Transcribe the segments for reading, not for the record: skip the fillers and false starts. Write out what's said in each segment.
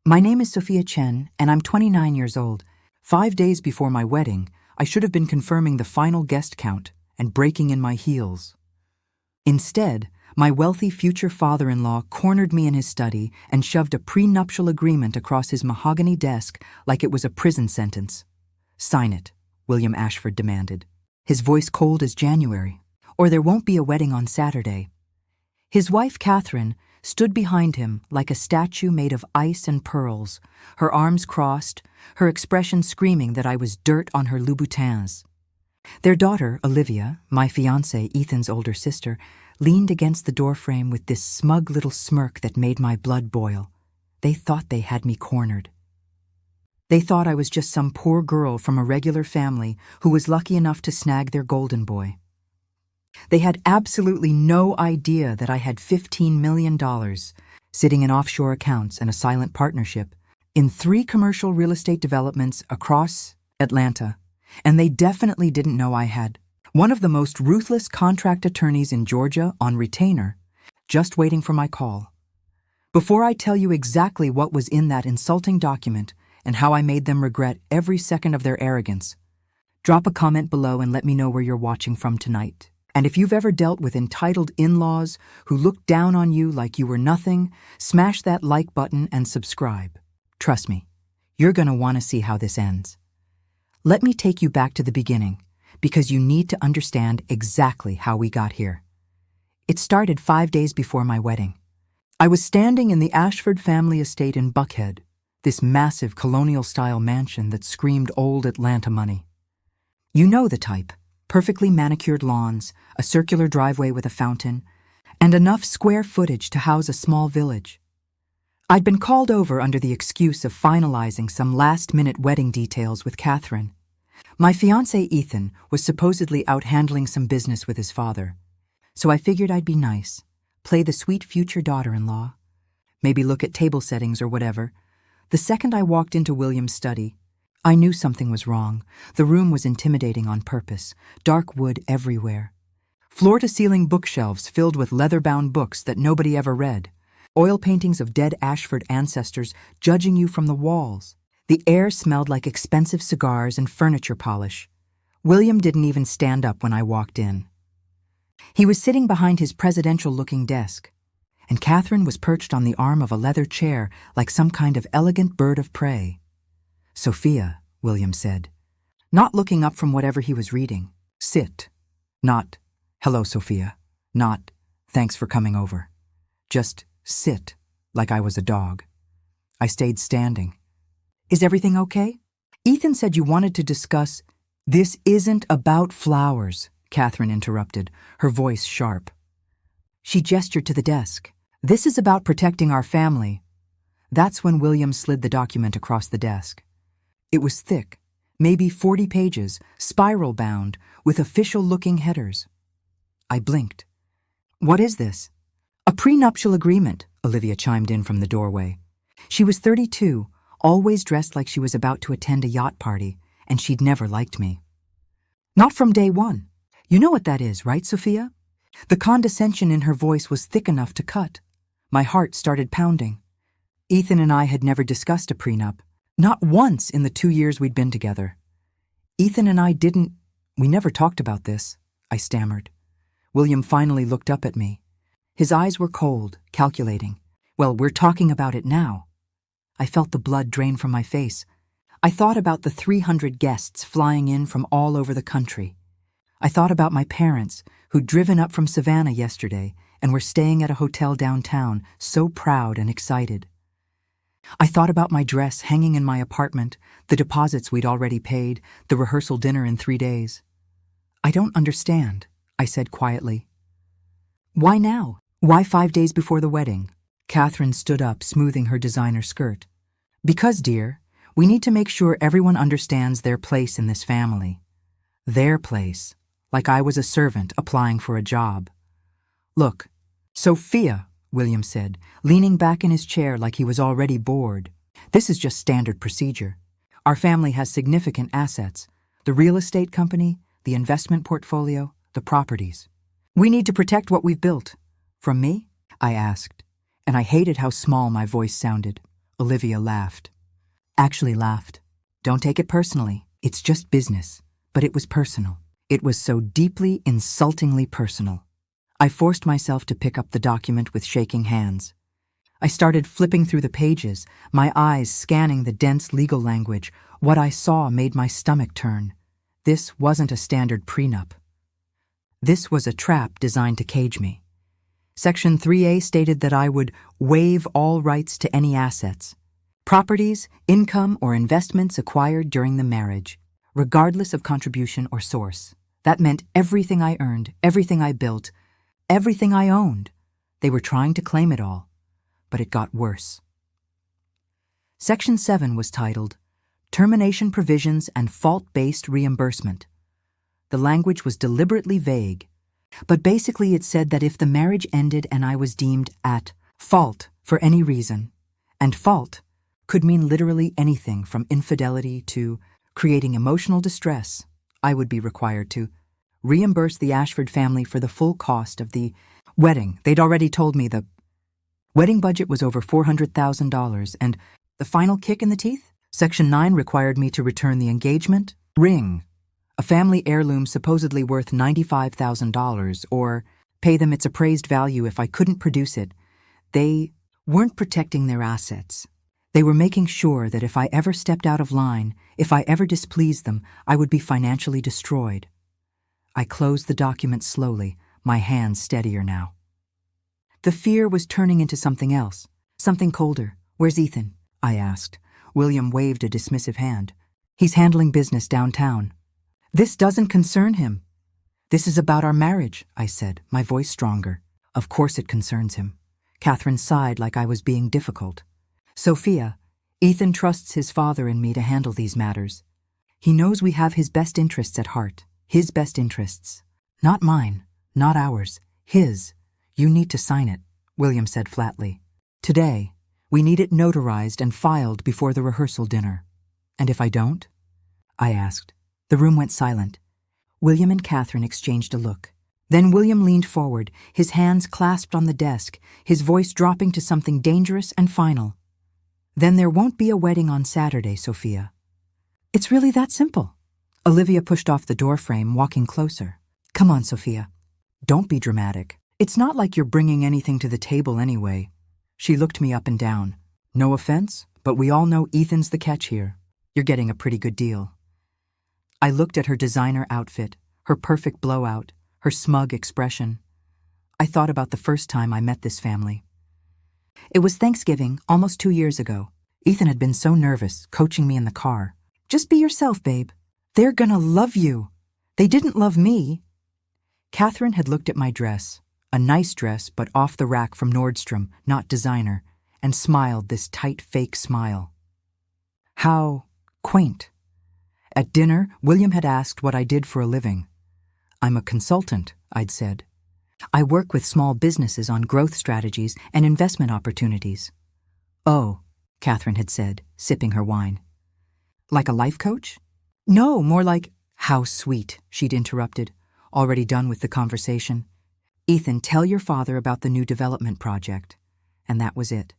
My name is Sophia Chen, and I'm 29 years old. 5 days before my wedding, I should have been confirming the final guest count and breaking in my heels. Instead, my wealthy future father-in-law cornered me in his study and shoved a prenuptial agreement across his mahogany desk like it was a prison sentence. "Sign it," William Ashford demanded, his voice cold as January, "or there won't be a wedding on Saturday." His wife, Catherine, stood behind him like a statue made of ice and pearls, her arms crossed, her expression screaming that I was dirt on her Louboutins. Their daughter, Olivia, my fiancé, Ethan's older sister, leaned against the doorframe with this smug little smirk that made my blood boil. They thought they had me cornered. They thought I was just some poor girl from a regular family who was lucky enough to snag their golden boy. They had absolutely no idea that I had $15 million sitting in offshore accounts and a silent partnership in 3 commercial real estate developments across Atlanta, and they definitely didn't know I had one of the most ruthless contract attorneys in Georgia on retainer, just waiting for my call. Before I tell you exactly what was in that insulting document and how I made them regret every second of their arrogance, drop a comment below and let me know where you're watching from tonight. And if you've ever dealt with entitled in-laws who look down on you like you were nothing, smash that like button and subscribe. Trust me, you're going to want to see how this ends. Let me take you back to the beginning, because you need to understand exactly how we got here. It started 5 days before my wedding. I was standing in the Ashford family estate in Buckhead, this massive colonial-style mansion that screamed old Atlanta money. You know the type. Perfectly manicured lawns, a circular driveway with a fountain, and enough square footage to house a small village. I'd been called over under the excuse of finalizing some last-minute wedding details with Catherine. My fiancé Ethan was supposedly out handling some business with his father, so I figured I'd be nice, play the sweet future daughter-in-law, maybe look at table settings or whatever. The second I walked into William's study, I knew something was wrong. The room was intimidating on purpose, dark wood everywhere. Floor-to-ceiling bookshelves filled with leather-bound books that nobody ever read. Oil paintings of dead Ashford ancestors judging you from the walls. The air smelled like expensive cigars and furniture polish. William didn't even stand up when I walked in. He was sitting behind his presidential-looking desk, and Catherine was perched on the arm of a leather chair like some kind of elegant bird of prey. "Sophia," William said, not looking up from whatever he was reading. "Sit." Not, "Hello, Sophia." Not, "Thanks for coming over." Just sit, like I was a dog. I stayed standing. "Is everything okay? Ethan said you wanted to discuss—" "This isn't about flowers," Catherine interrupted, her voice sharp. She gestured to the desk. "This is about protecting our family." That's when William slid the document across the desk. It was thick, maybe 40 pages, spiral-bound, with official-looking headers. I blinked. "What is this?" "A prenuptial agreement," Olivia chimed in from the doorway. She was 32, always dressed like she was about to attend a yacht party, and she'd never liked me. "Not from day one. You know what that is, right, Sophia?" The condescension in her voice was thick enough to cut. My heart started pounding. Ethan and I had never discussed a prenup. Not once in the 2 years we'd been together. Ethan and I we never talked about this, I stammered. William finally looked up at me. His eyes were cold, calculating. "Well, we're talking about it now." I felt the blood drain from my face. I thought about the 300 guests flying in from all over the country. I thought about my parents, who'd driven up from Savannah yesterday and were staying at a hotel downtown, so proud and excited. I thought about my dress hanging in my apartment, the deposits we'd already paid, the rehearsal dinner in 3 days. "I don't understand," I said quietly. "Why now? Why 5 days before the wedding?" Catherine stood up, smoothing her designer skirt. "Because, dear, we need to make sure everyone understands their place in this family. Their place, like I was a servant applying for a job." "Look, Sophia," William said, leaning back in his chair like he was already bored. "This is just standard procedure. Our family has significant assets. The real estate company, the investment portfolio, the properties. We need to protect what we've built." "From me?" I asked, and I hated how small my voice sounded. Olivia laughed. Actually laughed. Don't take it personally. It's just business. But it was personal. It was so deeply, insultingly personal. I forced myself to pick up the document with shaking hands. I started flipping through the pages, my eyes scanning the dense legal language. What I saw made my stomach turn. This wasn't a standard prenup. This was a trap designed to cage me. Section 3A stated that I would waive all rights to any assets, properties, income, or investments acquired during the marriage, regardless of contribution or source. That meant everything I earned, everything I built, everything I owned. They were trying to claim it all, but it got worse. Section 7 was titled Termination Provisions and Fault-Based Reimbursement. The language was deliberately vague, but basically it said that if the marriage ended and I was deemed at fault for any reason, and fault could mean literally anything from infidelity to creating emotional distress, I would be required to reimburse the Ashford family for the full cost of the wedding. They'd already told me the wedding budget was over $400,000, and the final kick in the teeth? Section 9 required me to return the engagement ring, a family heirloom supposedly worth $95,000, or pay them its appraised value if I couldn't produce it. They weren't protecting their assets. They were making sure that if I ever stepped out of line, if I ever displeased them, I would be financially destroyed. I closed the document slowly, my hands steadier now. The fear was turning into something else, something colder. Where's Ethan? I asked. William waved a dismissive hand. He's handling business downtown. This doesn't concern him. This is about our marriage, I said, my voice stronger. Of course it concerns him. Catherine sighed like I was being difficult. Sophia, Ethan trusts his father and me to handle these matters. He knows we have his best interests at heart. His best interests. Not mine, not ours. His. You need to sign it, William said flatly. Today, we need it notarized and filed before the rehearsal dinner. And if I don't? I asked. The room went silent. William and Catherine exchanged a look. Then William leaned forward, his hands clasped on the desk, his voice dropping to something dangerous and final. Then there won't be a wedding on Saturday, Sophia. It's really that simple. Olivia pushed off the doorframe, walking closer. Come on, Sophia. Don't be dramatic. It's not like you're bringing anything to the table anyway. She looked me up and down. No offense, but we all know Ethan's the catch here. You're getting a pretty good deal. I looked at her designer outfit, her perfect blowout, her smug expression. I thought about the first time I met this family. It was Thanksgiving, almost 2 years ago. Ethan had been so nervous, coaching me in the car. Just be yourself, babe. They're gonna love you. They didn't love me. Catherine had looked at my dress, a nice dress but off the rack from Nordstrom, not designer, and smiled this tight fake smile. How quaint. At dinner, William had asked what I did for a living. I'm a consultant, I'd said. I work with small businesses on growth strategies and investment opportunities. Oh, Catherine had said, sipping her wine. Like a life coach? No, more like, how sweet, she'd interrupted, already done with the conversation. Ethan, tell your father about the new development project. And that was it.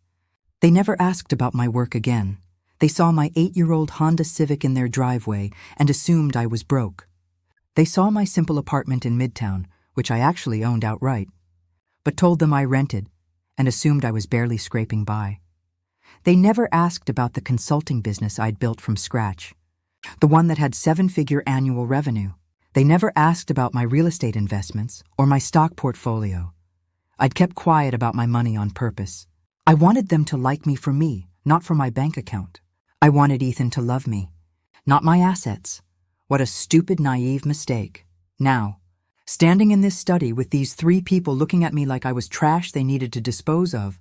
They never asked about my work again. They saw my 8-year-old Honda Civic in their driveway and assumed I was broke. They saw my simple apartment in Midtown, which I actually owned outright, but told them I rented and assumed I was barely scraping by. They never asked about the consulting business I'd built from scratch, the one that had 7-figure annual revenue. They never asked about my real estate investments or my stock portfolio. I'd kept quiet about my money on purpose. I wanted them to like me for me, not for my bank account. I wanted Ethan to love me, not my assets. What a stupid, naive mistake. Now, standing in this study with these 3 people looking at me like I was trash they needed to dispose of,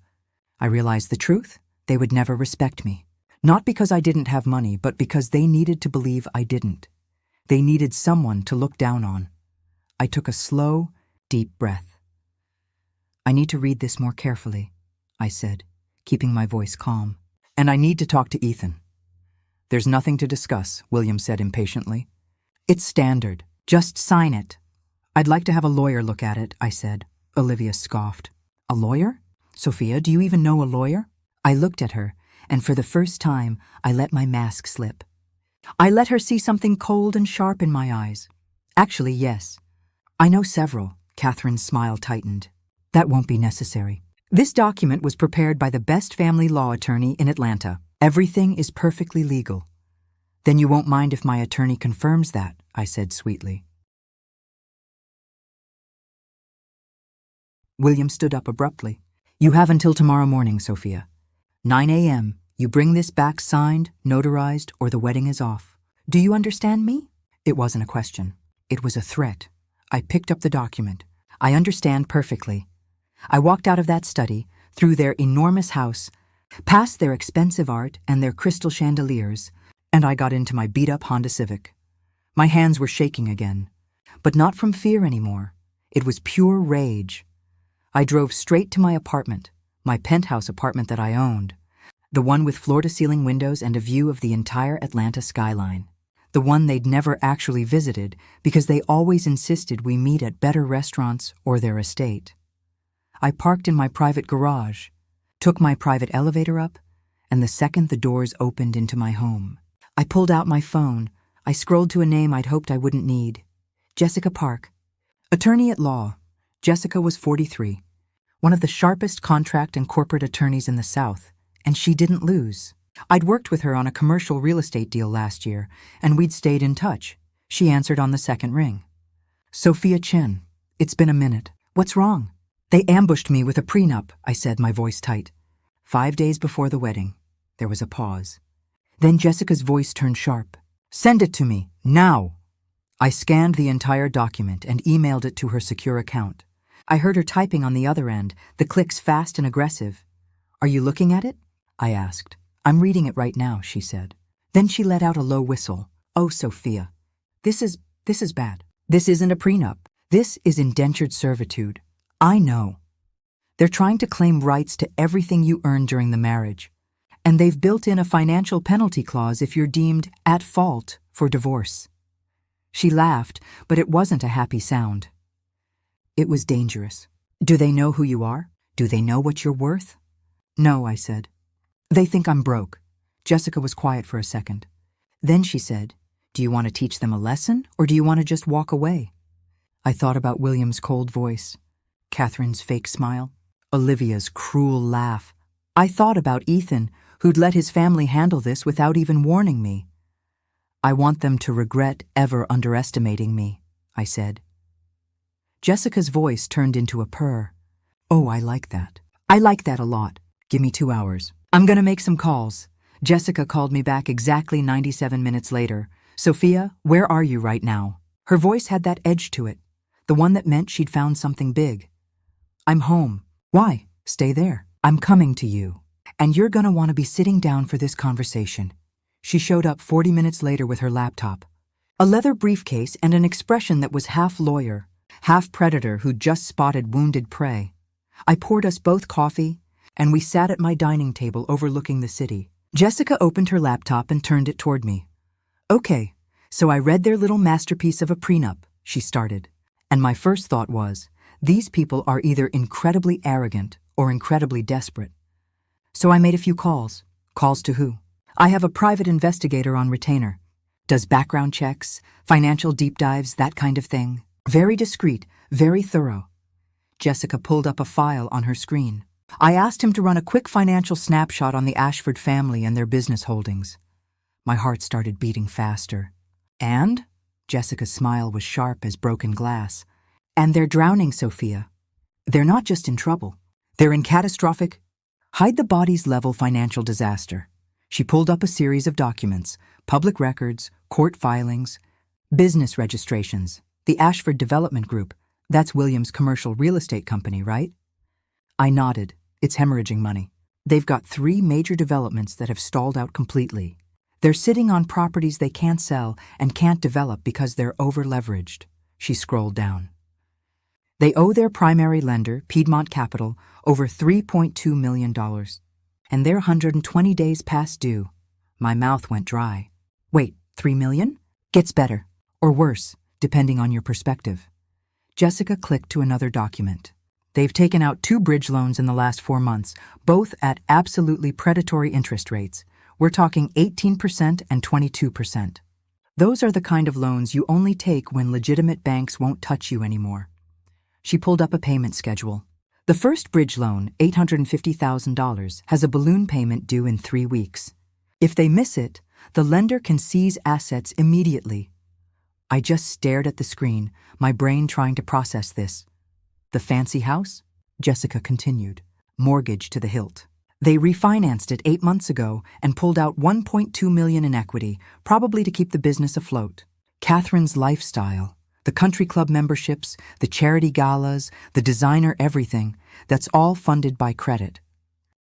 I realized the truth. They would never respect me. Not because I didn't have money, but because they needed to believe I didn't. They needed someone to look down on. I took a slow, deep breath. I need to read this more carefully, I said, keeping my voice calm. And I need to talk to Ethan. There's nothing to discuss, William said impatiently. It's standard. Just sign it. I'd like to have a lawyer look at it, I said. Olivia scoffed. A lawyer? Sophia, do you even know a lawyer? I looked at her, and for the first time, I let my mask slip. I let her see something cold and sharp in my eyes. Actually, yes. I know several. Catherine's smile tightened. That won't be necessary. This document was prepared by the best family law attorney in Atlanta. Everything is perfectly legal. Then you won't mind if my attorney confirms that, I said sweetly. William stood up abruptly. You have until tomorrow morning, Sophia. 9 a.m. You bring this back signed, notarized, or the wedding is off. Do you understand me? It wasn't a question. It was a threat. I picked up the document. I understand perfectly. I walked out of that study, through their enormous house, past their expensive art and their crystal chandeliers, and I got into my beat-up Honda Civic. My hands were shaking again, but not from fear anymore. It was pure rage. I drove straight to my apartment, my penthouse apartment that I owned, the one with floor-to-ceiling windows and a view of the entire Atlanta skyline, the one they'd never actually visited because they always insisted we meet at better restaurants or their estate. I parked in my private garage, took my private elevator up, and the second the doors opened into my home, I pulled out my phone. I scrolled to a name I'd hoped I wouldn't need. Jessica Park. Attorney at law. Jessica was 43, one of the sharpest contract and corporate attorneys in the South, and she didn't lose. I'd worked with her on a commercial real estate deal last year, and we'd stayed in touch. She answered on the second ring. Sophia Chen. It's been a minute. What's wrong? They ambushed me with a prenup, I said, my voice tight. 5 days before the wedding. There was a pause. Then Jessica's voice turned sharp. Send it to me, now! I scanned the entire document and emailed it to her secure account. I heard her typing on the other end, the clicks fast and aggressive. Are you looking at it? I asked. I'm reading it right now, she said. Then she let out a low whistle. Oh, Sophia. This is bad. This isn't a prenup. This is indentured servitude. I know. They're trying to claim rights to everything you earned during the marriage. And they've built in a financial penalty clause if you're deemed at fault for divorce. She laughed, but it wasn't a happy sound. It was dangerous. Do they know who you are? Do they know what you're worth? No, I said. They think I'm broke. Jessica was quiet for a second. Then she said, do you want to teach them a lesson, or do you want to just walk away? I thought about William's cold voice, Catherine's fake smile, Olivia's cruel laugh. I thought about Ethan, who'd let his family handle this without even warning me. I want them to regret ever underestimating me, I said. Jessica's voice turned into a purr. Oh, I like that. I like that a lot. Give me 2 hours. I'm gonna make some calls. Jessica called me back exactly 97 minutes later. Sophia, where are you right now? Her voice had that edge to it, the one that meant she'd found something big. I'm home. Why? Stay there. I'm coming to you. And you're gonna want to be sitting down for this conversation. She showed up 40 minutes later with her laptop, a leather briefcase and an expression that was half lawyer, half predator who'd just spotted wounded prey. I poured us both coffee, and we sat at my dining table overlooking the city. Jessica opened her laptop and turned it toward me. Okay, so I read their little masterpiece of a prenup, she started. And my first thought was, these people are either incredibly arrogant or incredibly desperate. So I made a few calls. Calls to who? I have a private investigator on retainer. Does background checks, financial deep dives, that kind of thing. Very discreet, very thorough. Jessica pulled up a file on her screen. I asked him to run a quick financial snapshot on the Ashford family and their business holdings. My heart started beating faster. And? Jessica's smile was sharp as broken glass. And they're drowning, Sophia. They're not just in trouble. They're in catastrophic, hide-the-bodies-level financial disaster. She pulled up a series of documents, public records, court filings, business registrations. The Ashford Development Group, that's William's commercial real estate company, right? I nodded. It's hemorrhaging money. They've got 3 major developments that have stalled out completely. They're sitting on properties they can't sell and can't develop because they're over-leveraged. She scrolled down. They owe their primary lender, Piedmont Capital, over $3.2 million. And they're 120 days past due. My mouth went dry. Wait, $3 million? Gets better. Or worse, depending on your perspective. Jessica clicked to another document. They've taken out 2 bridge loans in the last 4 months, both at absolutely predatory interest rates. We're talking 18% and 22%. Those are the kind of loans you only take when legitimate banks won't touch you anymore. She pulled up a payment schedule. The first bridge loan, $850,000, has a balloon payment due in 3 weeks. If they miss it, the lender can seize assets immediately. I just stared at the screen, my brain trying to process this. The fancy house? Jessica continued. Mortgage to the hilt. They refinanced it 8 months ago and pulled out $1.2 million in equity, probably to keep the business afloat. Catherine's lifestyle, the country club memberships, the charity galas, the designer everything, that's all funded by credit.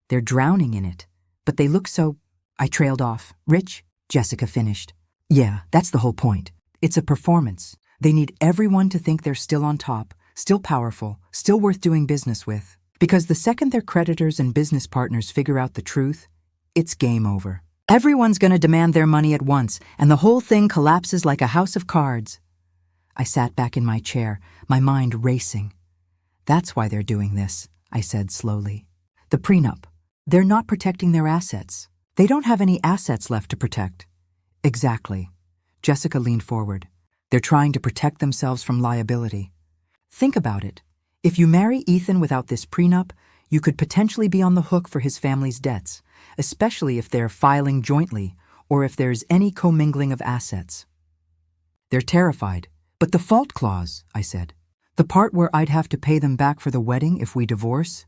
They're drowning in it, but they look so... I trailed off. Rich? Jessica finished. Yeah, that's the whole point. It's a performance. They need everyone to think they're still on top, still powerful, still worth doing business with. Because the second their creditors and business partners figure out the truth, it's game over. Everyone's gonna demand their money at once, and the whole thing collapses like a house of cards. I sat back in my chair, my mind racing. That's why they're doing this, I said slowly. The prenup. They're not protecting their assets. They don't have any assets left to protect. Exactly. Jessica leaned forward. They're trying to protect themselves from liability. Think about it. If you marry Ethan without this prenup, you could potentially be on the hook for his family's debts, especially if they're filing jointly or if there's any commingling of assets. They're terrified. But the fault clause, I said. The part where I'd have to pay them back for the wedding if we divorce?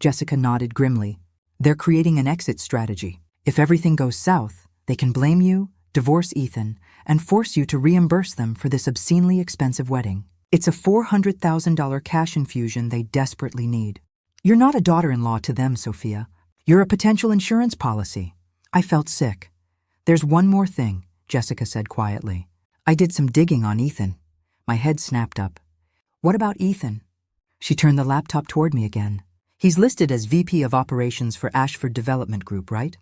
Jessica nodded grimly. They're creating an exit strategy. If everything goes south, they can blame you, divorce Ethan, and force you to reimburse them for this obscenely expensive wedding. It's a $400,000 cash infusion they desperately need. You're not a daughter-in-law to them, Sophia. You're a potential insurance policy. I felt sick. There's one more thing, Jessica said quietly. I did some digging on Ethan. My head snapped up. What about Ethan? She turned the laptop toward me again. He's listed as VP of Operations for Ashford Development Group, right?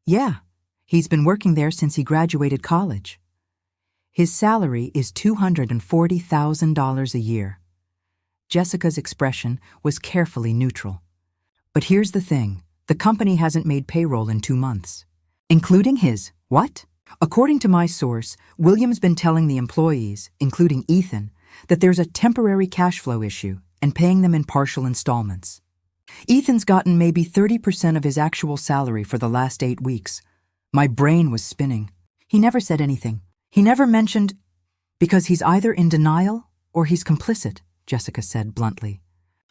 Yeah. He's been working there since he graduated college. His salary is $240,000 a year. Jessica's expression was carefully neutral. But here's the thing. The company hasn't made payroll in 2 months. Including his, what? According to my source, William's been telling the employees, including Ethan, that there's a temporary cash flow issue and paying them in partial installments. Ethan's gotten maybe 30% of his actual salary for the last 8 weeks. My brain was spinning. He never said anything. He never mentioned... Because he's either in denial or he's complicit, Jessica said bluntly.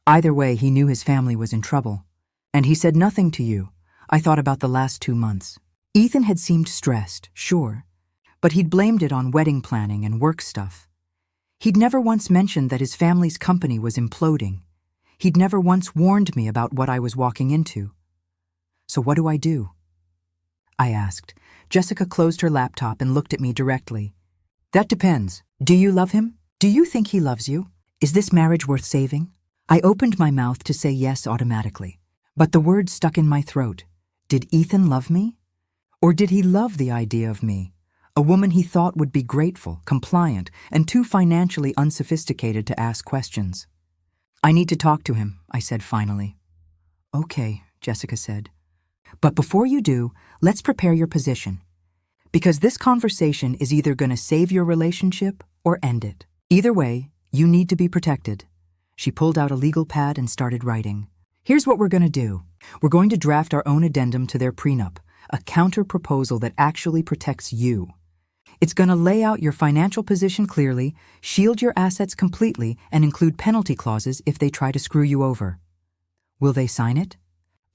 Either way, he knew his family was in trouble. And he said nothing to you. I thought about the last 2 months. Ethan had seemed stressed, sure, but he'd blamed it on wedding planning and work stuff. He'd never once mentioned that his family's company was imploding. He'd never once warned me about what I was walking into. So what do I do? I asked. Jessica closed her laptop and looked at me directly. That depends. Do you love him? Do you think he loves you? Is this marriage worth saving? I opened my mouth to say yes automatically, but the word stuck in my throat. Did Ethan love me? Or did he love the idea of me, a woman he thought would be grateful, compliant, and too financially unsophisticated to ask questions? I need to talk to him, I said finally. Okay, Jessica said. But before you do, let's prepare your position. Because this conversation is either going to save your relationship or end it. Either way, you need to be protected. She pulled out a legal pad and started writing. Here's what we're going to do. We're going to draft our own addendum to their prenup, a counter-proposal that actually protects you. It's going to lay out your financial position clearly, shield your assets completely, and include penalty clauses if they try to screw you over. Will they sign it?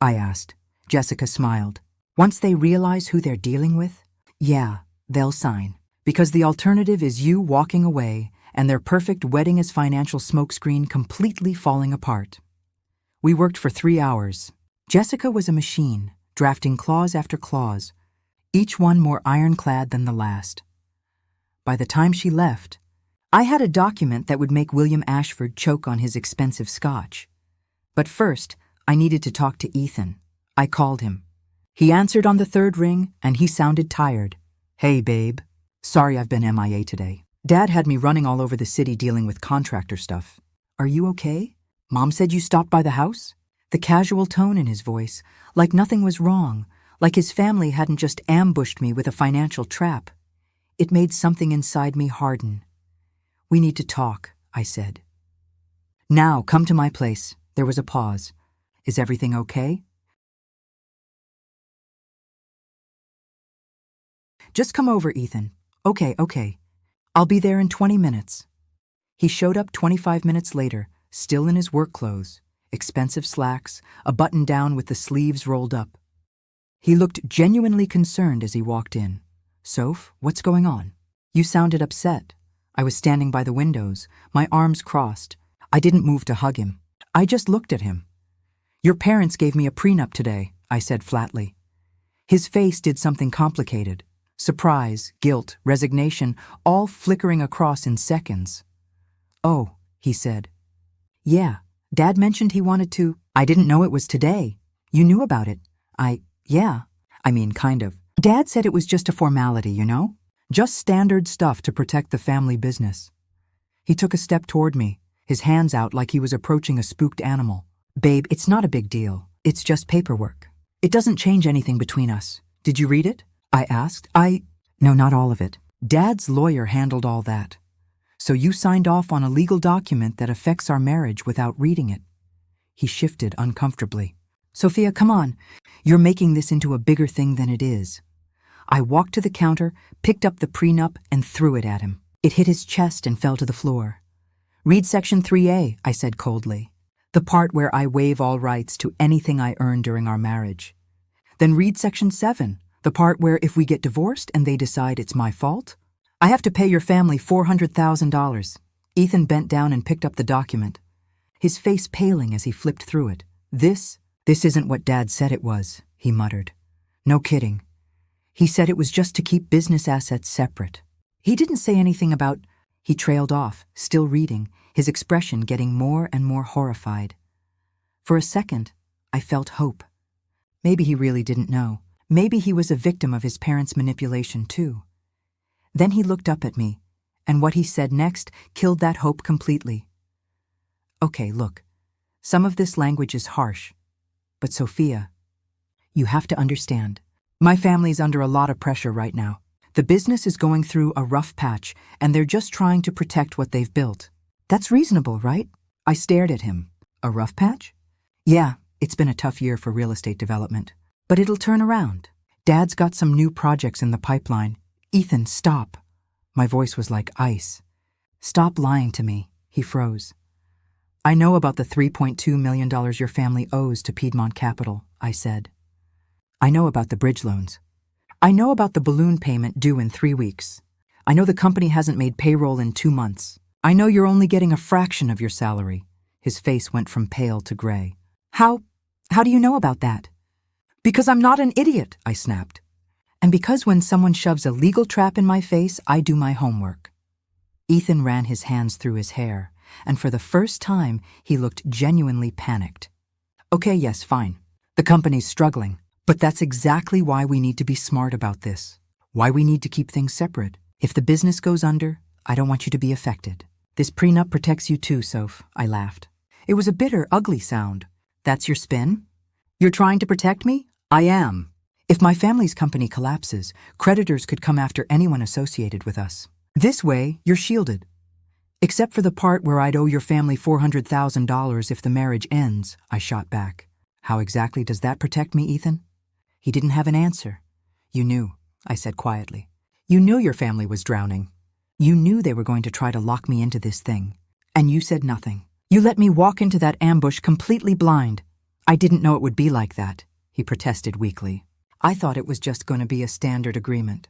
I asked. Jessica smiled. Once they realize who they're dealing with? Yeah, they'll sign. Because the alternative is you walking away and their perfect wedding as financial smokescreen completely falling apart. We worked for 3 hours. Jessica was a machine, drafting clause after clause, each one more ironclad than the last. By the time she left, I had a document that would make William Ashford choke on his expensive scotch. But first, I needed to talk to Ethan. I called him. He answered on the 3rd ring, and he sounded tired. Hey, babe. Sorry I've been MIA today. Dad had me running all over the city dealing with contractor stuff. Are you okay? Mom said you stopped by the house? The casual tone in his voice, like nothing was wrong, like his family hadn't just ambushed me with a financial trap. It made something inside me harden. We need to talk, I said. Now, come to my place. There was a pause. Is everything okay? Just come over, Ethan. Okay. I'll be there in 20 minutes. He showed up 25 minutes later, still in his work clothes, expensive slacks, a button down with the sleeves rolled up. He looked genuinely concerned as he walked in. Soph, what's going on? You sounded upset. I was standing by the windows, my arms crossed. I didn't move to hug him. I just looked at him. Your parents gave me a prenup today, I said flatly. His face did something complicated. Surprise, guilt, resignation, all flickering across in seconds. Oh, he said. Yeah, Dad mentioned he wanted to. I didn't know it was today. You knew about it. Yeah. I mean, kind of. Dad said it was just a formality, you know? Just standard stuff to protect the family business. He took a step toward me, his hands out like he was approaching a spooked animal. Babe, it's not a big deal. It's just paperwork. It doesn't change anything between us. Did you read it? I asked. No, not all of it. Dad's lawyer handled all that. So you signed off on a legal document that affects our marriage without reading it. He shifted uncomfortably. Sophia, come on. You're making this into a bigger thing than it is. I walked to the counter, picked up the prenup, and threw it at him. It hit his chest and fell to the floor. Read Section 3A, I said coldly. The part where I waive all rights to anything I earn during our marriage. Then read Section 7, the part where if we get divorced and they decide it's my fault, I have to pay your family $400,000. Ethan bent down and picked up the document, his face paling as he flipped through it. This isn't what Dad said it was, he muttered. No kidding. He said it was just to keep business assets separate. He didn't say anything about... He trailed off, still reading, his expression getting more and more horrified. For a second, I felt hope. Maybe he really didn't know. Maybe he was a victim of his parents' manipulation too. Then he looked up at me, and what he said next killed that hope completely. Okay, look, some of this language is harsh, but Sophia, you have to understand. My family's under a lot of pressure right now. The business is going through a rough patch, and they're just trying to protect what they've built. That's reasonable, right? I stared at him. A rough patch? Yeah, it's been a tough year for real estate development. But it'll turn around. Dad's got some new projects in the pipeline. Ethan, stop. My voice was like ice. Stop lying to me. He froze. I know about the $3.2 million your family owes to Piedmont Capital, I said. I know about the bridge loans. I know about the balloon payment due in 3 weeks. I know the company hasn't made payroll in 2 months. I know you're only getting a fraction of your salary. His face went from pale to gray. How do you know about that? Because I'm not an idiot, I snapped. And because when someone shoves a legal trap in my face, I do my homework. Ethan ran his hands through his hair, and for the first time, he looked genuinely panicked. Okay, yes, fine. The company's struggling. But that's exactly why we need to be smart about this. Why we need to keep things separate. If the business goes under, I don't want you to be affected. This prenup protects you too, Soph, I laughed. It was a bitter, ugly sound. That's your spin? You're trying to protect me? I am. If my family's company collapses, creditors could come after anyone associated with us. This way, you're shielded. Except for the part where I'd owe your family $400,000 if the marriage ends, I shot back. How exactly does that protect me, Ethan? He didn't have an answer. You knew, I said quietly. You knew your family was drowning. You knew they were going to try to lock me into this thing. And you said nothing. You let me walk into that ambush completely blind. I didn't know it would be like that, he protested weakly. I thought it was just going to be a standard agreement.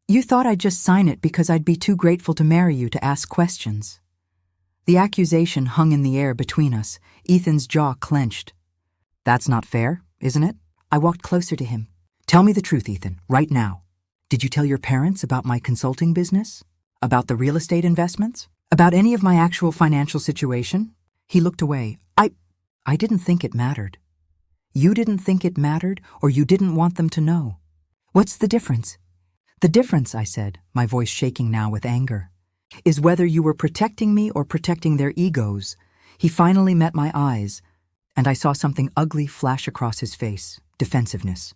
You thought I'd just sign it because I'd be too grateful to marry you to ask questions. The accusation hung in the air between us. Ethan's jaw clenched. That's not fair, isn't it? I walked closer to him. Tell me the truth, Ethan, right now. Did you tell your parents about my consulting business? About the real estate investments? About any of my actual financial situation? He looked away. I didn't think it mattered. You didn't think it mattered, or you didn't want them to know. What's the difference? The difference, I said, my voice shaking now with anger, is whether you were protecting me or protecting their egos. He finally met my eyes, and I saw something ugly flash across his face. Defensiveness.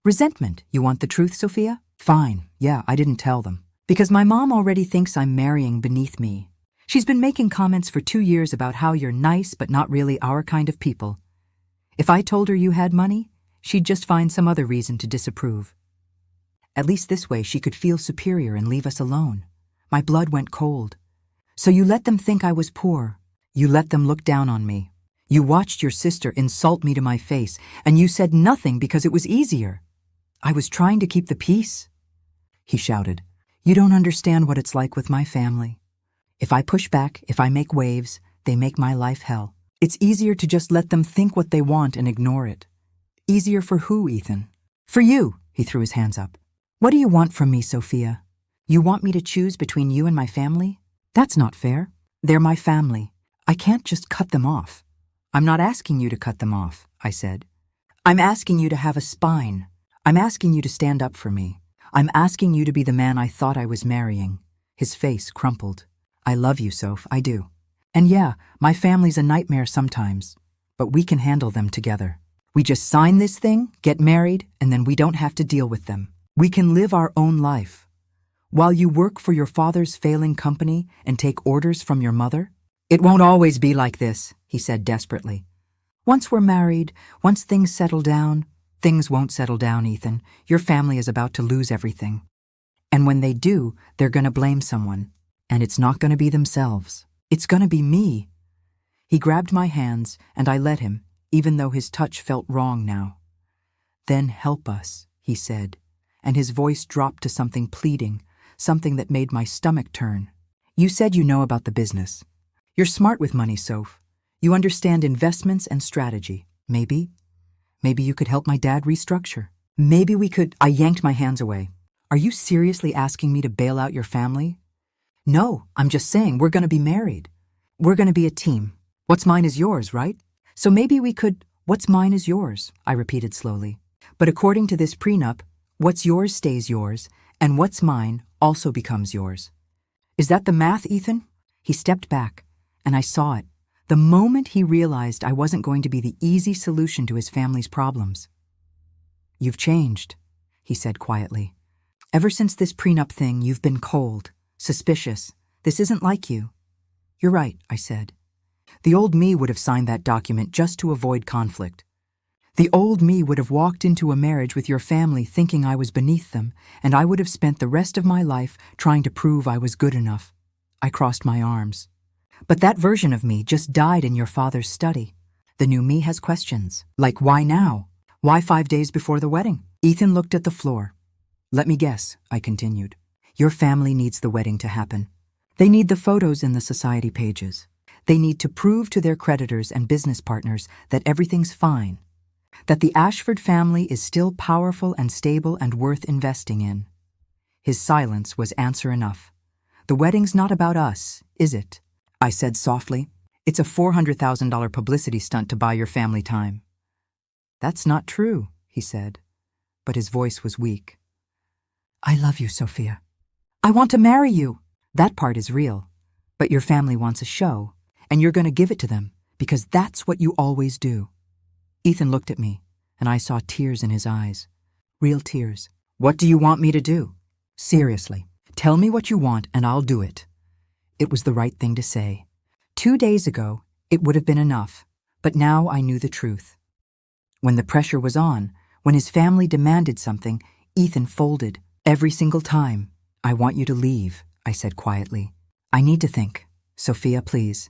Resentment. You want the truth, Sophia? Fine. Yeah, I didn't tell them. Because my mom already thinks I'm marrying beneath me. She's been making comments for 2 years about how you're nice but not really our kind of people. If I told her you had money, she'd just find some other reason to disapprove. At least this way she could feel superior and leave us alone. My blood went cold. So you let them think I was poor. You let them look down on me. You watched your sister insult me to my face, and you said nothing because it was easier. I was trying to keep the peace. He shouted, "You don't understand what it's like with my family. If I push back, if I make waves, they make my life hell. It's easier to just let them think what they want and ignore it." Easier for who, Ethan? For you, he threw his hands up. What do you want from me, Sophia? You want me to choose between you and my family? That's not fair. They're my family. I can't just cut them off. I'm not asking you to cut them off, I said. I'm asking you to have a spine. I'm asking you to stand up for me. I'm asking you to be the man I thought I was marrying. His face crumpled. I love you, Soph, I do. And yeah, my family's a nightmare sometimes, but we can handle them together. We just sign this thing, get married, and then we don't have to deal with them. We can live our own life. While you work for your father's failing company and take orders from your mother? It won't always be like this, he said desperately. Once we're married, once things settle down, things won't settle down, Ethan. Your family is about to lose everything. And when they do, they're going to blame someone. And it's not going to be themselves. It's going to be me. He grabbed my hands, and I let him, even though his touch felt wrong now. Then help us, he said, and his voice dropped to something pleading, something that made my stomach turn. You said you know about the business. You're smart with money, Soph. You understand investments and strategy. Maybe you could help my dad restructure. Maybe we could. I yanked my hands away. Are you seriously asking me to bail out your family? No, I'm just saying we're going to be married. We're going to be a team. What's mine is yours, right? So maybe we could. What's mine is yours, I repeated slowly. But according to this prenup, what's yours stays yours, and what's mine also becomes yours. Is that the math, Ethan? He stepped back, and I saw it. The moment he realized I wasn't going to be the easy solution to his family's problems. You've changed, he said quietly. Ever since this prenup thing, you've been cold, suspicious. This isn't like you. You're right, I said. The old me would have signed that document just to avoid conflict. The old me would have walked into a marriage with your family thinking I was beneath them, and I would have spent the rest of my life trying to prove I was good enough. I crossed my arms. But that version of me just died in your father's study. The new me has questions, like why now? Why 5 days before the wedding? Ethan looked at the floor. Let me guess, I continued. Your family needs the wedding to happen. They need the photos in the society pages. They need to prove to their creditors and business partners that everything's fine, that the Ashford family is still powerful and stable and worth investing in. His silence was answer enough. The wedding's not about us, is it? I said softly. It's a $400,000 publicity stunt to buy your family time. That's not true, he said, but his voice was weak. I love you, Sophia. I want to marry you. That part is real. But your family wants a show, and you're going to give it to them, because that's what you always do. Ethan looked at me, and I saw tears in his eyes. Real tears. What do you want me to do? Seriously, tell me what you want, and I'll do it. It was the right thing to say. 2 days ago, it would have been enough, but now I knew the truth. When the pressure was on, when his family demanded something, Ethan folded every single time. I want you to leave, I said quietly. I need to think. Sophia, please.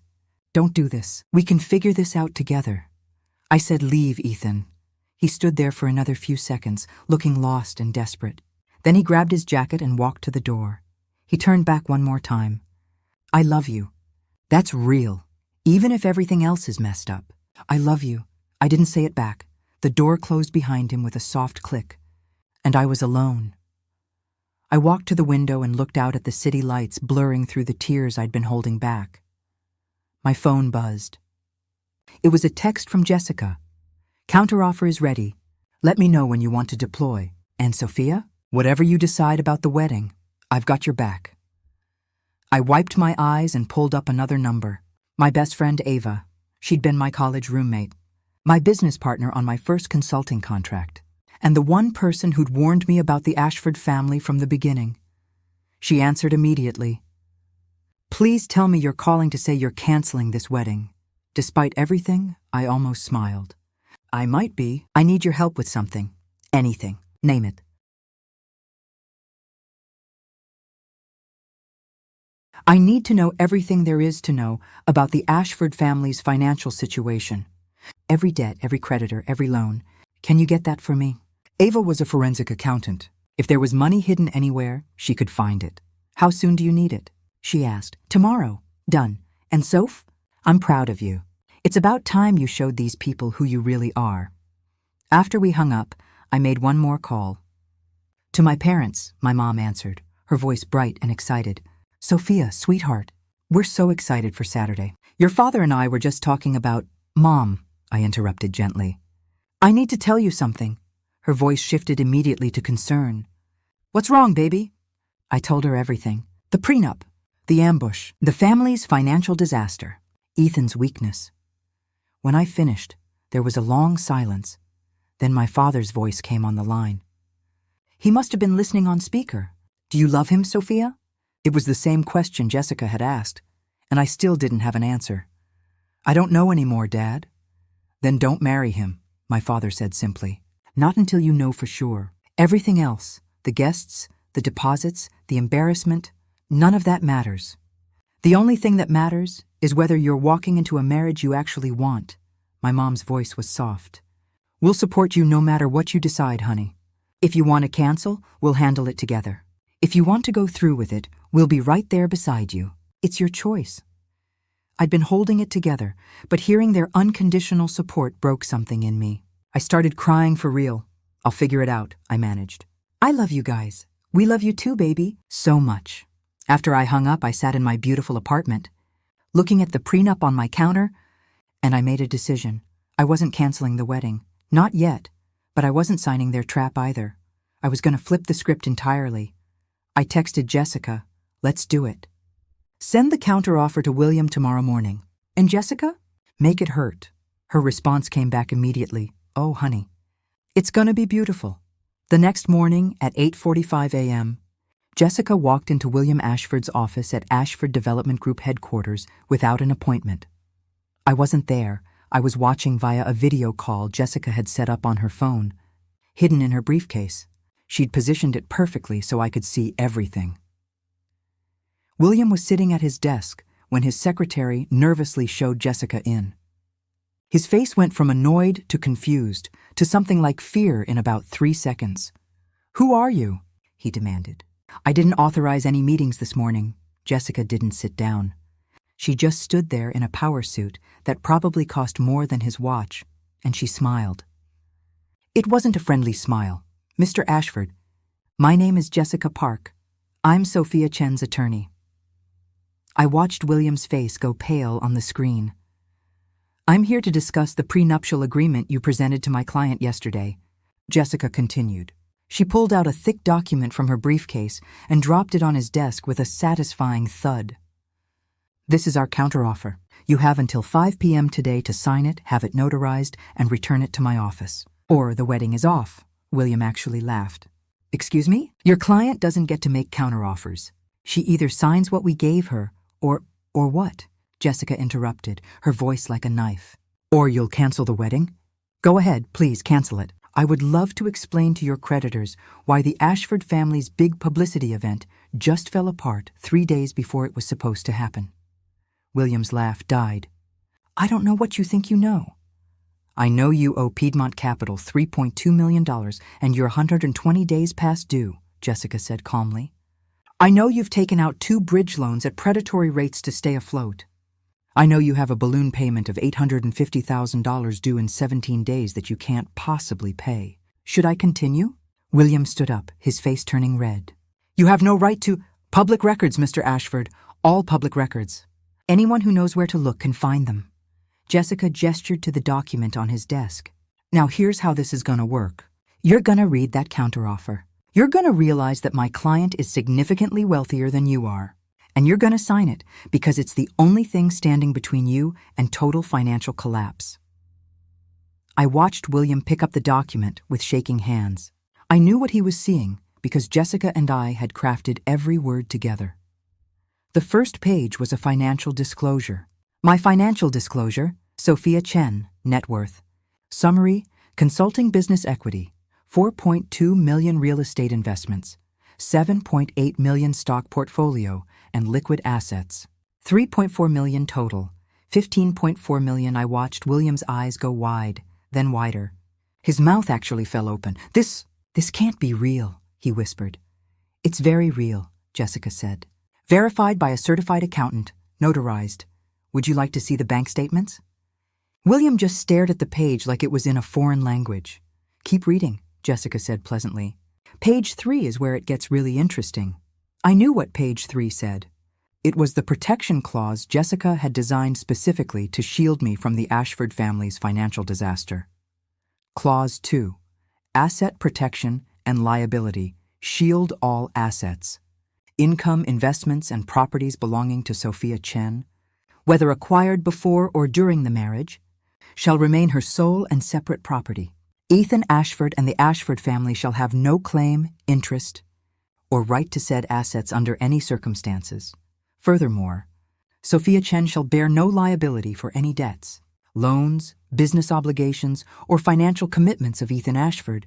Don't do this. We can figure this out together. I said, leave, Ethan. He stood there for another few seconds, looking lost and desperate. Then he grabbed his jacket and walked to the door. He turned back one more time. I love you. That's real, even if everything else is messed up. I love you. I didn't say it back. The door closed behind him with a soft click, and I was alone. I walked to the window and looked out at the city lights blurring through the tears I'd been holding back. My phone buzzed. It was a text from Jessica. Counteroffer is ready. Let me know when you want to deploy. And Sophia, whatever you decide about the wedding, I've got your back. I wiped my eyes and pulled up another number. My best friend Ava. She'd been my college roommate, my business partner on my first consulting contract, and the one person who'd warned me about the Ashford family from the beginning. She answered immediately. Please tell me you're calling to say you're canceling this wedding. Despite everything, I almost smiled. I might be. I need your help with something. Anything. Name it. I need to know everything there is to know about the Ashford family's financial situation. Every debt, every creditor, every loan. Can you get that for me? Ava was a forensic accountant. If there was money hidden anywhere, she could find it. How soon do you need it? She asked. Tomorrow. Done. And Soph? I'm proud of you. It's about time you showed these people who you really are. After we hung up, I made one more call. To my parents, my mom answered, her voice bright and excited. Sophia, sweetheart, we're so excited for Saturday. Your father and I were just talking about— Mom, I interrupted gently. I need to tell you something. Her voice shifted immediately to concern. What's wrong, baby? I told her everything. The prenup, the ambush, the family's financial disaster, Ethan's weakness. When I finished, there was a long silence. Then my father's voice came on the line. He must have been listening on speaker. Do you love him, Sophia? It was the same question Jessica had asked, and I still didn't have an answer. I don't know anymore, Dad. Then don't marry him, my father said simply. Not until you know for sure. Everything else, the guests, the deposits, the embarrassment, none of that matters. The only thing that matters is whether you're walking into a marriage you actually want. My mom's voice was soft. We'll support you no matter what you decide, honey. If you want to cancel, we'll handle it together. If you want to go through with it, we'll be right there beside you. It's your choice. I'd been holding it together, but hearing their unconditional support broke something in me. I started crying for real. I'll figure it out, I managed. I love you guys. We love you too, baby. So much. After I hung up, I sat in my beautiful apartment, looking at the prenup on my counter, and I made a decision. I wasn't canceling the wedding. Not yet. But I wasn't signing their trap either. I was going to flip the script entirely. I texted Jessica, let's do it. Send the counteroffer to William tomorrow morning. And Jessica? Make it hurt. Her response came back immediately. Oh, honey. It's going to be beautiful. The next morning at 8:45 a.m., Jessica walked into William Ashford's office at Ashford Development Group headquarters without an appointment. I wasn't there. I was watching via a video call Jessica had set up on her phone, hidden in her briefcase. She'd positioned it perfectly so I could see everything. William was sitting at his desk when his secretary nervously showed Jessica in. His face went from annoyed to confused to something like fear in about 3 seconds. Who are you? He demanded. I didn't authorize any meetings this morning. Jessica didn't sit down. She just stood there in a power suit that probably cost more than his watch, and she smiled. It wasn't a friendly smile. Mr. Ashford, my name is Jessica Park. I'm Sophia Chen's attorney. I watched William's face go pale on the screen. I'm here to discuss the prenuptial agreement you presented to my client yesterday, Jessica continued. She pulled out a thick document from her briefcase and dropped it on his desk with a satisfying thud. This is our counteroffer. You have until 5 p.m. today to sign it, have it notarized, and return it to my office. Or the wedding is off. William actually laughed. Excuse me? Your client doesn't get to make counteroffers. She either signs what we gave her, or what? Jessica interrupted, her voice like a knife. Or you'll cancel the wedding? Go ahead, please cancel it. I would love to explain to your creditors why the Ashford family's big publicity event just fell apart 3 days before it was supposed to happen. William's laugh died. I don't know what you think you know. I know you owe Piedmont Capital $3.2 million and you're 120 days past due, Jessica said calmly. I know you've taken out 2 bridge loans at predatory rates to stay afloat. I know you have a balloon payment of $850,000 due in 17 days that you can't possibly pay. Should I continue? William stood up, his face turning red. You have no right to— Public records, Mr. Ashford. All public records. Anyone who knows where to look can find them. Jessica gestured to the document on his desk. Now here's how this is gonna work. You're gonna read that counteroffer. You're gonna realize that my client is significantly wealthier than you are. And you're gonna sign it because it's the only thing standing between you and total financial collapse. I watched William pick up the document with shaking hands. I knew what he was seeing because Jessica and I had crafted every word together. The first page was a financial disclosure. My financial disclosure, Sophia Chen, net worth. Summary, consulting business equity, 4.2 million real estate investments, 7.8 million stock portfolio and liquid assets, 3.4 million total, 15.4 million. I watched William's eyes go wide, then wider. His mouth actually fell open. This can't be real, he whispered. It's very real, Jessica said. Verified by a certified accountant, notarized. Would you like to see the bank statements? William just stared at the page like it was in a foreign language. Keep reading, Jessica said pleasantly. Page 3 is where it gets really interesting. I knew what page 3 said. It was the protection clause Jessica had designed specifically to shield me from the Ashford family's financial disaster. Clause 2. Asset protection and liability. Shield all assets. Income, investments, and properties belonging to Sophia Chen, whether acquired before or during the marriage, shall remain her sole and separate property. Ethan Ashford and the Ashford family shall have no claim, interest, or right to said assets under any circumstances. Furthermore, Sophia Chen shall bear no liability for any debts, loans, business obligations, or financial commitments of Ethan Ashford,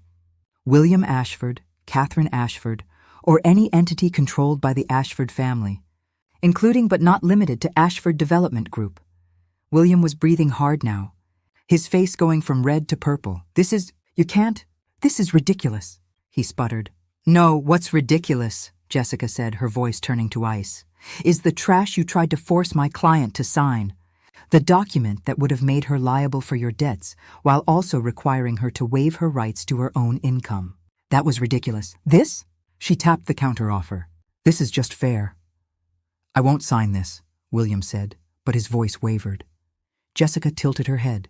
William Ashford, Catherine Ashford, or any entity controlled by the Ashford family, including but not limited to Ashford Development Group. William was breathing hard now, his face going from red to purple. This is ridiculous, he sputtered. No, what's ridiculous, Jessica said, her voice turning to ice, is the trash you tried to force my client to sign. The document that would have made her liable for your debts while also requiring her to waive her rights to her own income. That was ridiculous. This? She tapped the counteroffer. This is just fair. I won't sign this, William said, but his voice wavered. Jessica tilted her head.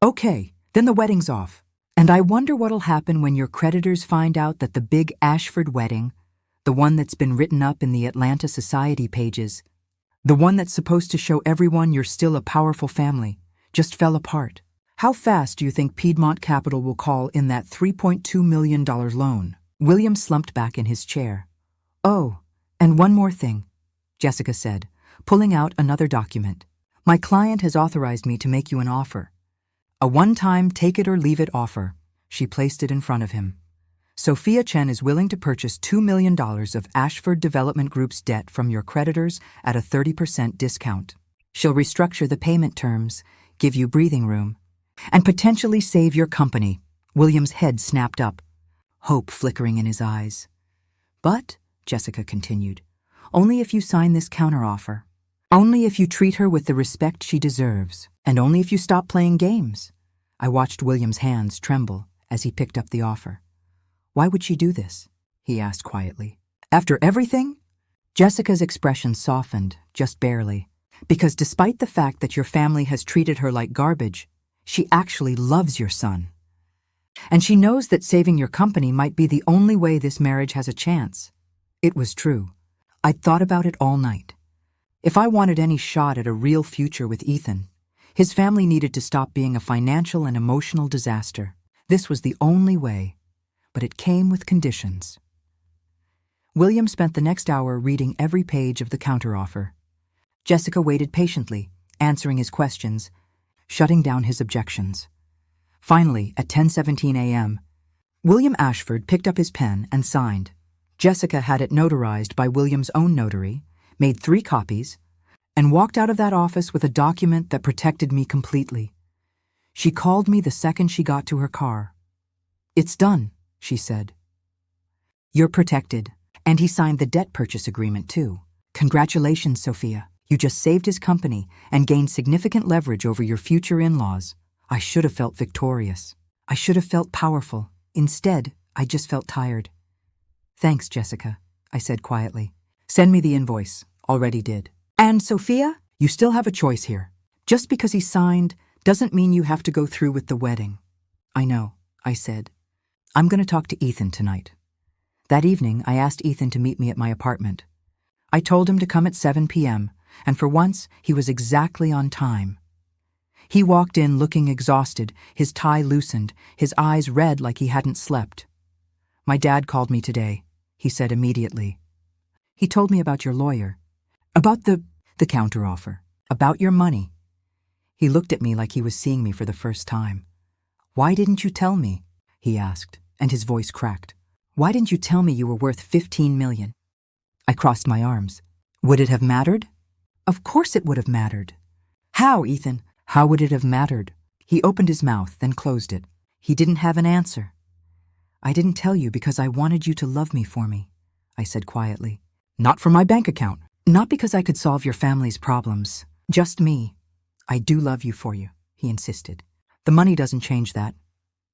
Okay, then the wedding's off. And I wonder what'll happen when your creditors find out that the big Ashford wedding, the one that's been written up in the Atlanta Society pages, the one that's supposed to show everyone you're still a powerful family, just fell apart. How fast do you think Piedmont Capital will call in that $3.2 million loan? William slumped back in his chair. Oh, and one more thing, Jessica said, pulling out another document. My client has authorized me to make you an offer. A one-time take-it-or-leave-it offer. She placed it in front of him. Sophia Chen is willing to purchase $2 million of Ashford Development Group's debt from your creditors at a 30% discount. She'll restructure the payment terms, give you breathing room, and potentially save your company. William's head snapped up, hope flickering in his eyes. But, Jessica continued, only if you sign this counteroffer. Only if you treat her with the respect she deserves, and only if you stop playing games. I watched William's hands tremble as he picked up the offer. Why would she do this? He asked quietly. After everything? Jessica's expression softened, just barely, because despite the fact that your family has treated her like garbage, she actually loves your son. And she knows that saving your company might be the only way this marriage has a chance. It was true. I'd thought about it all night. If I wanted any shot at a real future with Ethan, his family needed to stop being a financial and emotional disaster. This was the only way, but it came with conditions. William spent the next hour reading every page of the counteroffer. Jessica waited patiently, answering his questions, shutting down his objections. Finally, at 10:17 a.m., William Ashford picked up his pen and signed. Jessica had it notarized by William's own notary, made 3 copies, and walked out of that office with a document that protected me completely. She called me the second she got to her car. It's done, she said. You're protected. And he signed the debt purchase agreement, too. Congratulations, Sophia. You just saved his company and gained significant leverage over your future in-laws. I should have felt victorious. I should have felt powerful. Instead, I just felt tired. Thanks, Jessica, I said quietly. Send me the invoice. Already did. And Sophia, you still have a choice here. Just because he signed doesn't mean you have to go through with the wedding. I know, I said. I'm going to talk to Ethan tonight. That evening, I asked Ethan to meet me at my apartment. I told him to come at 7 p.m., and for once he was exactly on time. He walked in looking exhausted, his tie loosened, his eyes red like he hadn't slept. "My dad called me today," he said immediately. "He told me about your lawyer. About the counteroffer. About your money." He looked at me like he was seeing me for the first time. "Why didn't you tell me?" he asked, and his voice cracked. "Why didn't you tell me you were worth 15 million? I crossed my arms. Would it have mattered? Of course it would have mattered. How, Ethan? How would it have mattered? He opened his mouth, then closed it. He didn't have an answer. "I didn't tell you because I wanted you to love me for me," I said quietly. "Not for my bank account. Not because I could solve your family's problems. Just me. I do love you for you," he insisted. "The money doesn't change that.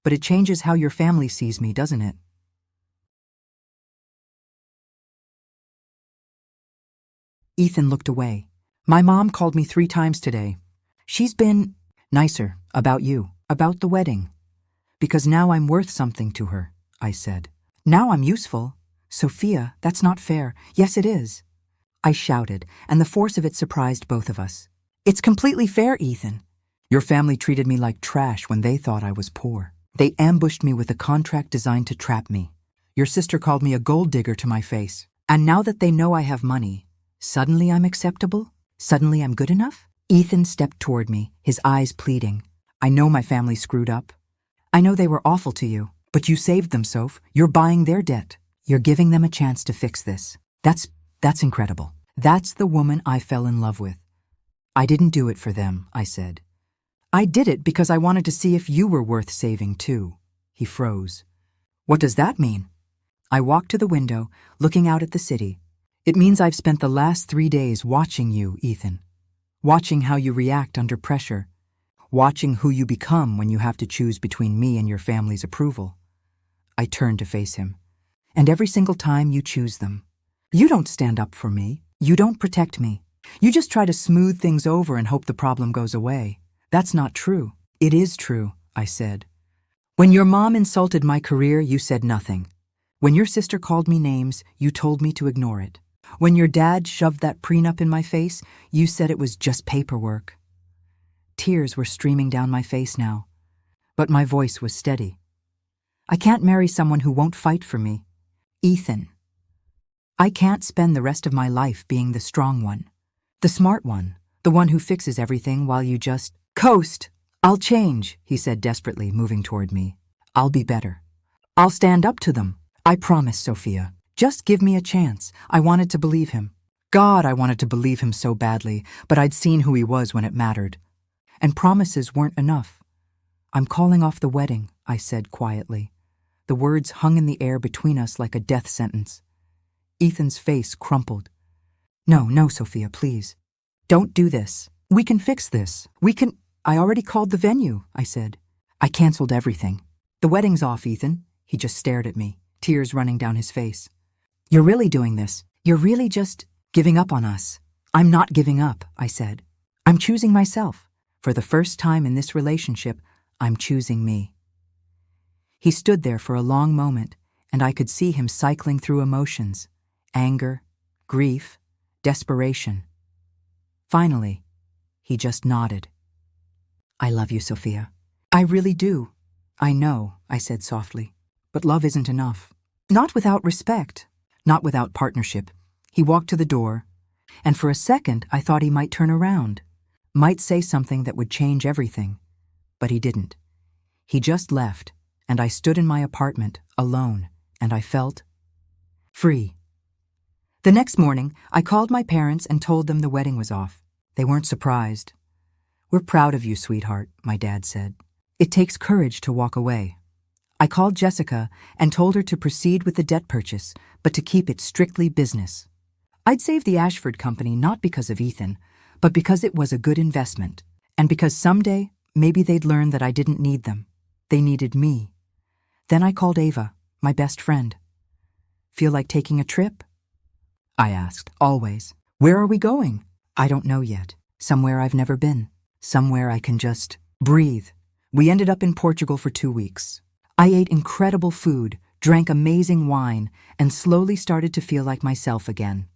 But it changes how your family sees me, doesn't it?" Ethan looked away. "My mom called me 3 times today. She's been nicer about you, about the wedding. Because now I'm worth something to her," I said. "Now I'm useful. Sophia, that's not fair." "Yes, it is," I shouted, and the force of it surprised both of us. "It's completely fair, Ethan. Your family treated me like trash when they thought I was poor. They ambushed me with a contract designed to trap me. Your sister called me a gold digger to my face. And now that they know I have money, suddenly I'm acceptable? Suddenly I'm good enough?" Ethan stepped toward me, his eyes pleading. "I know my family screwed up. I know they were awful to you, but you saved them, Soph. You're buying their debt. You're giving them a chance to fix this. That's incredible. That's the woman I fell in love with." "I didn't do it for them," I said. "I did it because I wanted to see if you were worth saving too." He froze. "What does that mean?" I walked to the window, looking out at the city. "It means I've spent the last 3 days watching you, Ethan. Watching how you react under pressure. Watching who you become when you have to choose between me and your family's approval." I turned to face him. "And every single time you choose them. You don't stand up for me. You don't protect me. You just try to smooth things over and hope the problem goes away. That's not true." "It is true," I said. "When your mom insulted my career, you said nothing. When your sister called me names, you told me to ignore it. When your dad shoved that prenup in my face, you said it was just paperwork." Tears were streaming down my face now, but my voice was steady. "I can't marry someone who won't fight for me. Ethan. I can't spend the rest of my life being the strong one, the smart one, the one who fixes everything while you just coast." "I'll change," he said desperately, moving toward me. "I'll be better. I'll stand up to them. I promise, Sophia. Just give me a chance." I wanted to believe him. God, I wanted to believe him so badly, but I'd seen who he was when it mattered. And promises weren't enough. "I'm calling off the wedding," I said quietly. The words hung in the air between us like a death sentence. Ethan's face crumpled. No, Sophia, please. Don't do this. We can fix this. I already called the venue," I said. "I canceled everything. The wedding's off, Ethan." He just stared at me, tears running down his face. "You're really doing this. You're really just giving up on us." "I'm not giving up," I said. "I'm choosing myself. For the first time in this relationship, I'm choosing me." He stood there for a long moment, and I could see him cycling through emotions: anger, grief, desperation. Finally, he just nodded. "I love you, Sophia. I really do." "I know," I said softly, "but love isn't enough. Not without respect, not without partnership." He walked to the door, and for a second I thought he might turn around, might say something that would change everything. But he didn't. He just left, and I stood in my apartment, alone, and I felt free. The next morning, I called my parents and told them the wedding was off. They weren't surprised. "We're proud of you, sweetheart," my dad said. "It takes courage to walk away." I called Jessica and told her to proceed with the debt purchase, but to keep it strictly business. I'd save the Ashford company not because of Ethan, but because it was a good investment, and because someday maybe they'd learn that I didn't need them. They needed me. Then I called Ava, my best friend. "Feel like taking a trip?" I asked, always. "Where are we going?" "I don't know yet. Somewhere I've never been. Somewhere I can just breathe." We ended up in Portugal for 2 weeks. I ate incredible food, drank amazing wine, and slowly started to feel like myself again.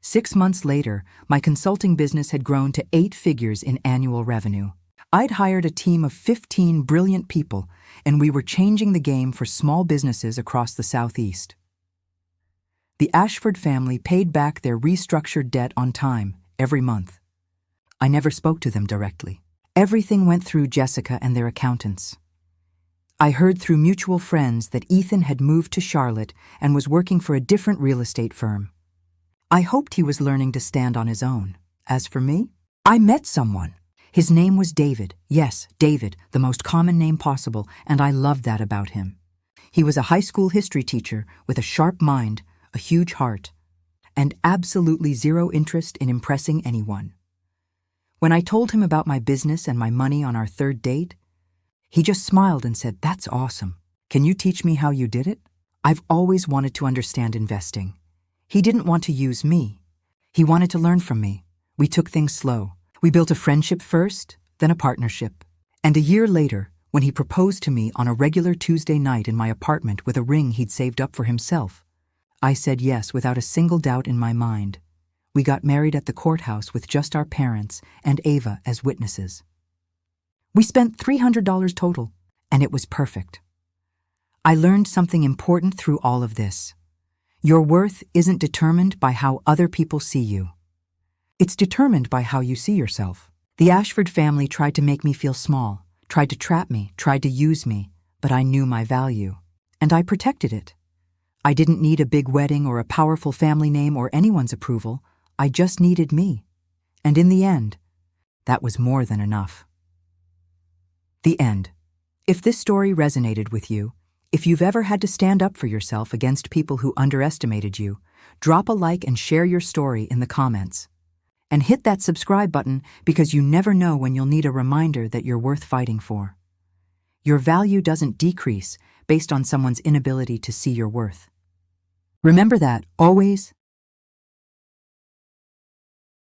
6 months later, my consulting business had grown to 8 figures in annual revenue. I'd hired a team of 15 brilliant people, and we were changing the game for small businesses across the Southeast. The Ashford family paid back their restructured debt on time, every month. I never spoke to them directly. Everything went through Jessica and their accountants. I heard through mutual friends that Ethan had moved to Charlotte and was working for a different real estate firm. I hoped he was learning to stand on his own. As for me, I met someone. His name was David. Yes, David, the most common name possible, and I loved that about him. He was a high school history teacher with a sharp mind, a huge heart, and absolutely zero interest in impressing anyone. When I told him about my business and my money on our third date, he just smiled and said, "That's awesome. Can you teach me how you did it?" I've always wanted to understand investing. He didn't want to use me. He wanted to learn from me. We took things slow. We built a friendship first, then a partnership. And a year later, when he proposed to me on a regular Tuesday night in my apartment with a ring he'd saved up for himself, I said yes without a single doubt in my mind. We got married at the courthouse with just our parents and Ava as witnesses. We spent $300 total, and it was perfect. I learned something important through all of this. Your worth isn't determined by how other people see you. It's determined by how you see yourself. The Ashford family tried to make me feel small, tried to trap me, tried to use me, but I knew my value, and I protected it. I didn't need a big wedding or a powerful family name or anyone's approval. I just needed me. And in the end, that was more than enough. The end. If this story resonated with you, if you've ever had to stand up for yourself against people who underestimated you, drop a like and share your story in the comments. And hit that subscribe button because you never know when you'll need a reminder that you're worth fighting for. Your value doesn't decrease based on someone's inability to see your worth. Remember that, always,